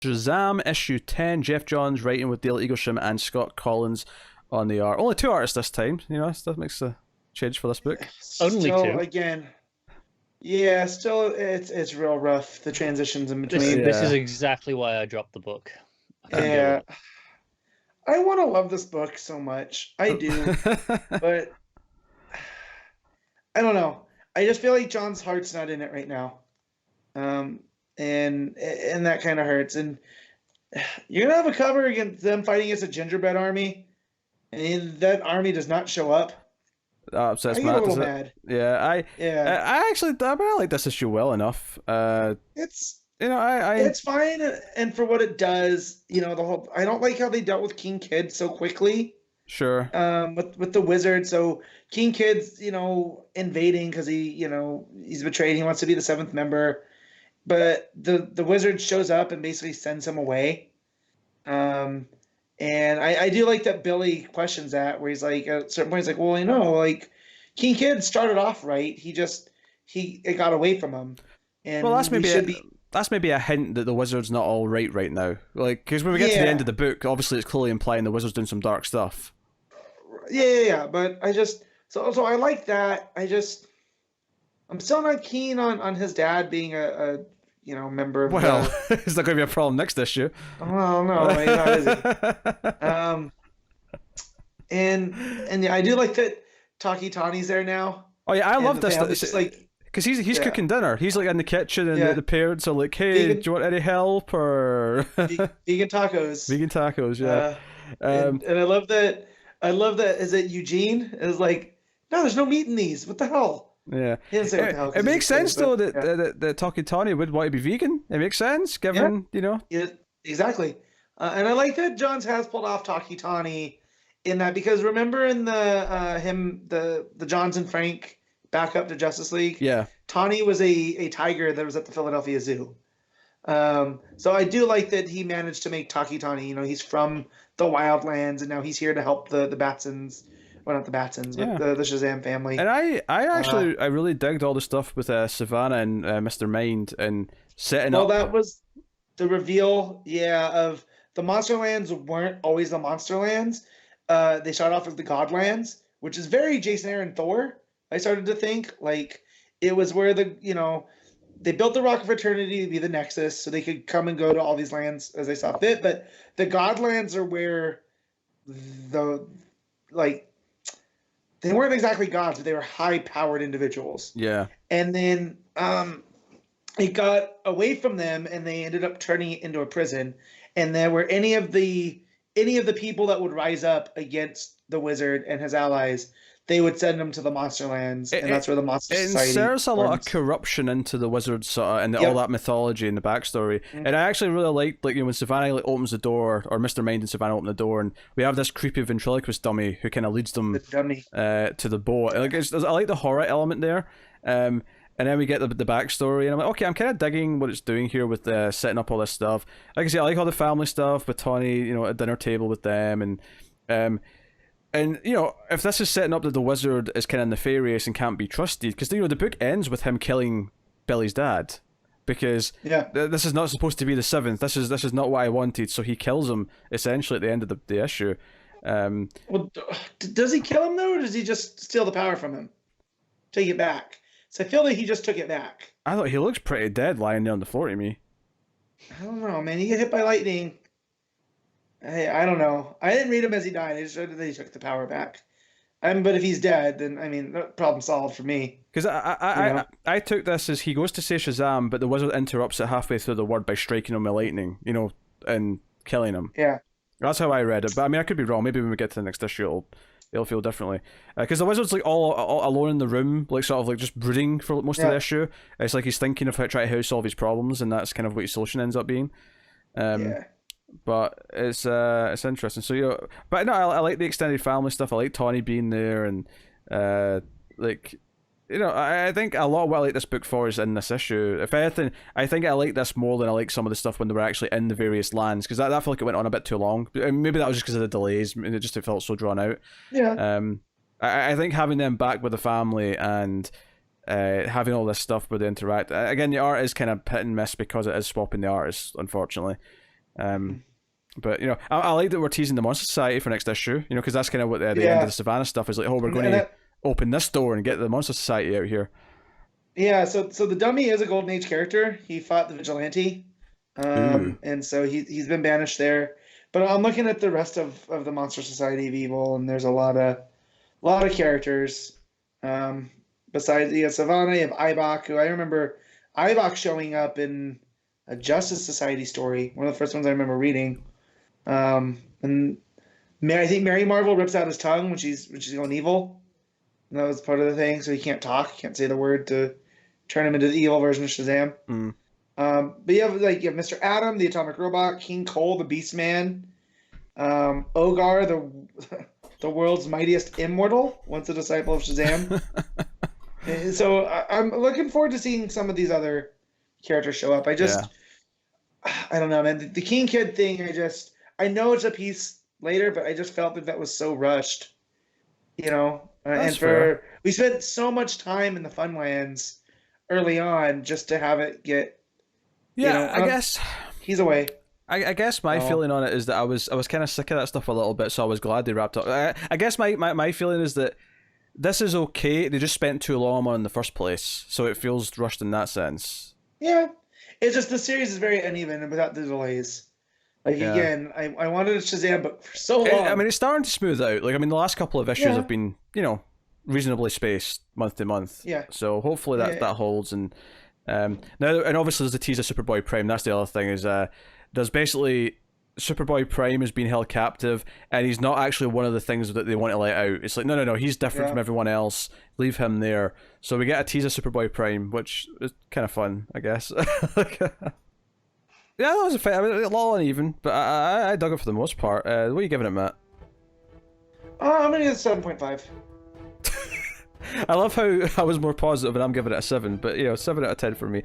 Shazam issue 10. Geoff Johns writing with Dale Eaglesham and Scott Collins on the art. Only two artists this time. That makes a change for this book. Only still, two. Again, yeah, still it's real rough, the transitions in between. This is exactly why I dropped the book. Yeah. I want to love this book so much. I do. But I don't know. I just feel like John's heart's not in it right now. And that kind of hurts. And you're going to have a cover against them fighting against a gingerbread army, and that army does not show up. Upsets I get a Matt, little does it? mad. Yeah, I actually I like this issue well enough. It's it's fine, and for what it does, the whole. I don't like how they dealt with King Kid so quickly. Sure. With the wizard, so King Kid's invading because he's betrayed. He wants to be the seventh member, but the wizard shows up and basically sends him away. And I do like that Billy questions that, where he's like, at a certain point, he's like, well, like, King Kid started off right. It got away from him. And well, that's maybe a hint that the wizard's not all right now. Like, because when we get to the end of the book, obviously it's clearly implying the wizard's doing some dark stuff. Yeah. But I just, so I like that. I'm still not keen on his dad being a member of. Well, is that going to be a problem next issue? Well, no, he's not, is he? And yeah, I do like that Taki Tani's there now. Oh yeah, I love this. It's like, because he's cooking dinner. He's like in the kitchen, and the parents are like, "Hey, do you want any help?" Or vegan tacos. Vegan tacos, yeah. And I love that. Is it Eugene? Is like, no, there's no meat in these. What the hell? Yeah, it makes sense though that Taki Tani would want to be vegan. It makes sense, given Yeah, exactly. And I like that Johns has pulled off Taki Tani in that, because remember in the Johns and Frank backup to Justice League, Tani was a tiger that was at the Philadelphia Zoo. So I do like that he managed to make Taki Tani. He's from the Wildlands, and now he's here to help the Batsons. Well, not the Batsons, but the Shazam family. And I actually I really digged all the stuff with Savannah and Mr. Mind and setting up. Well, that was the reveal, of the Monsterlands weren't always the Monsterlands. They started off as the Godlands, which is very Jason Aaron Thor. I started to think like it was where they built the Rock of Eternity to be the Nexus, so they could come and go to all these lands as they saw fit. But the Godlands are where they weren't exactly gods, but they were high-powered individuals. Yeah. And then it got away from them, and they ended up turning it into a prison. And there were any of the people that would rise up against the wizard and his allies, they would send them to the Monsterlands, and that's where the Monster Society. It inserts a lot of corruption into the wizard and all that mythology and the backstory. Mm-hmm. And I actually really liked, when Savannah opens the door, or Mr. Mind and Savannah open the door, and we have this creepy ventriloquist dummy who kind of leads them to the boat. I like the horror element there. And then we get the backstory, and I'm like, okay, I'm kind of digging what it's doing here with setting up all this stuff. Like I say, I like all the family stuff with Tawny, at dinner table with them, and if this is setting up that the wizard is kind of nefarious and can't be trusted, because the book ends with him killing Billy's dad, because this is not supposed to be the seventh. This is not what I wanted. So he kills him essentially at the end of the issue. Well, does he kill him though, or does he just steal the power from him, take it back? So I feel like he just took it back. I thought he looks pretty dead lying there on the floor to me. I don't know, man. He get hit by lightning. Hey, I don't know. I didn't read him as he died. I just read that he took the power back. But if he's dead, then problem solved for me. Because I took this as he goes to say Shazam, but the wizard interrupts it halfway through the word by striking him with lightning, and killing him. Yeah. That's how I read it. But I could be wrong. Maybe when we get to the next issue, it'll feel differently. Because the wizard's all alone in the room, just brooding for most of the issue. It's like he's thinking of how to try to solve his problems, and that's kind of what his solution ends up being. But it's interesting. So but no, I like the extended family stuff. I like Tawny being there, and I think a lot of what I like this book for is in this issue. If anything, I think I like this more than I like some of the stuff when they were actually in the various lands, because I felt like it went on a bit too long. Maybe that was just because of the delays. It felt so drawn out. Yeah. I think having them back with the family and having all this stuff where they interact. Again, the art is kind of hit and miss because it is swapping the artists, unfortunately. But I like that we're teasing the Monster Society for next issue. Because that's kind of what the end of the Savannah stuff is like. Oh, we're going to open this door and get the Monster Society out here. Yeah, so the dummy is a Golden Age character. He fought the Vigilante, and so he's been banished there. But I'm looking at the rest of the Monster Society of Evil, and there's a lot of characters. Besides Savannah, you have Ibok, who I remember Ibok showing up in a Justice Society story, one of the first ones I remember reading. And I think Mary Marvel rips out his tongue when she's going evil. And that was part of the thing, so he can't talk, can't say the word to turn him into the evil version of Shazam. But you have Mr. Atom, the Atomic Robot, King Cole, the Beast Man, Ogar, the world's mightiest immortal, once a disciple of Shazam. So I'm looking forward to seeing some of these other characters show up. I don't know, man. The King Kid thing, I know it's a piece later, but I just felt that was so rushed, and we spent so much time in the Funlands early on just to have it get. Yeah, I guess he's away. I guess my feeling on it is that I was kind of sick of that stuff a little bit, so I was glad they wrapped up. I guess my feeling is that this is okay. They just spent too long on it in the first place, so it feels rushed in that sense. Yeah, it's just the series is very uneven without the delays. Again, I wanted a Shazam, but for so long. I mean, it's starting to smooth out. The last couple of issues have been, reasonably spaced month to month. Yeah. So hopefully that holds. And now, and obviously there's the teaser Superboy Prime. That's the other thing is there's basically Superboy Prime has been held captive, and he's not actually one of the things that they want to let out. It's like no, he's different from everyone else. Leave him there. So we get a teaser Superboy Prime, which is kind of fun, I guess. Yeah, that was a little uneven, but I dug it for the most part. What are you giving it, Matt? I'm gonna give it 7.5. I love how I was more positive and I'm giving it a 7, but 7 out of 10 for me.